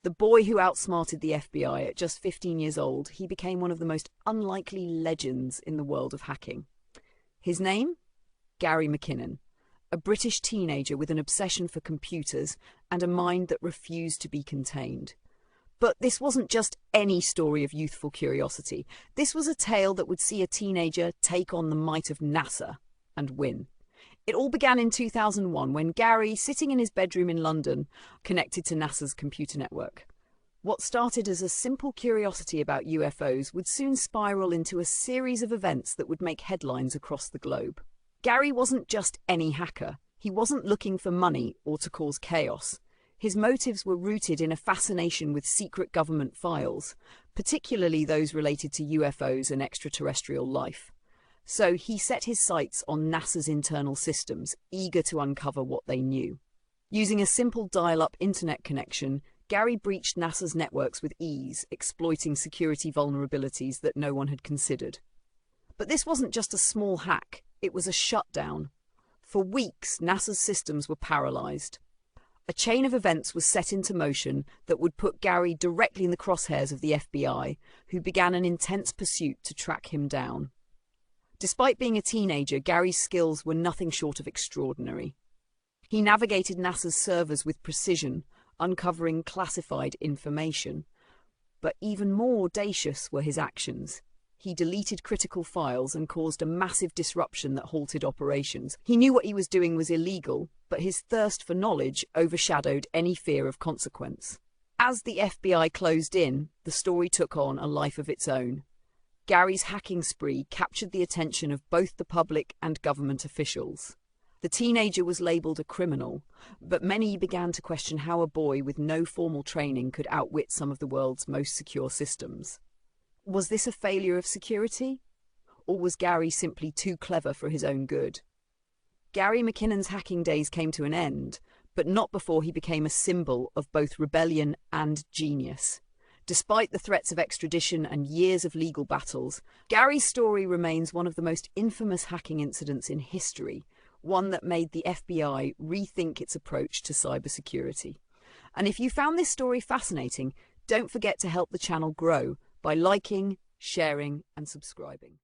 The boy who outsmarted the FBI at just 15 years old, he became one of the most unlikely legends in the world of hacking. His name? Gary McKinnon, a British teenager with an obsession for computers and a mind that refused to be contained. But this wasn't just any story of youthful curiosity. This was a tale that would see a teenager take on the might of NASA and win. It all began in 2001 when Gary, sitting in his bedroom in London, connected to NASA's computer network. What started as a simple curiosity about UFOs would soon spiral into a series of events that would make headlines across the globe. Gary wasn't just any hacker. He wasn't looking for money or to cause chaos. His motives were rooted in a fascination with secret government files, particularly those related to UFOs and extraterrestrial life. So he set his sights on NASA's internal systems, eager to uncover what they knew. Using a simple dial-up internet connection, Gary breached NASA's networks with ease, exploiting security vulnerabilities that no one had considered. But this wasn't just a small hack, it was a shutdown. For weeks, NASA's systems were paralyzed. A chain of events was set into motion that would put Gary directly in the crosshairs of the FBI, who began an intense pursuit to track him down. Despite being a teenager, Gary's skills were nothing short of extraordinary. He navigated NASA's servers with precision, uncovering classified information. But even more audacious were his actions. He deleted critical files and caused a massive disruption that halted operations. He knew what he was doing was illegal, but his thirst for knowledge overshadowed any fear of consequence. As the FBI closed in, the story took on a life of its own. Gary's hacking spree captured the attention of both the public and government officials. The teenager was labelled a criminal, but many began to question how a boy with no formal training could outwit some of the world's most secure systems. Was this a failure of security? Or was Gary simply too clever for his own good? Gary McKinnon's hacking days came to an end, but not before he became a symbol of both rebellion and genius. Despite the threats of extradition and years of legal battles, Gary's story remains one of the most infamous hacking incidents in history, one that made the FBI rethink its approach to cybersecurity. And if you found this story fascinating, don't forget to help the channel grow by liking, sharing, and subscribing.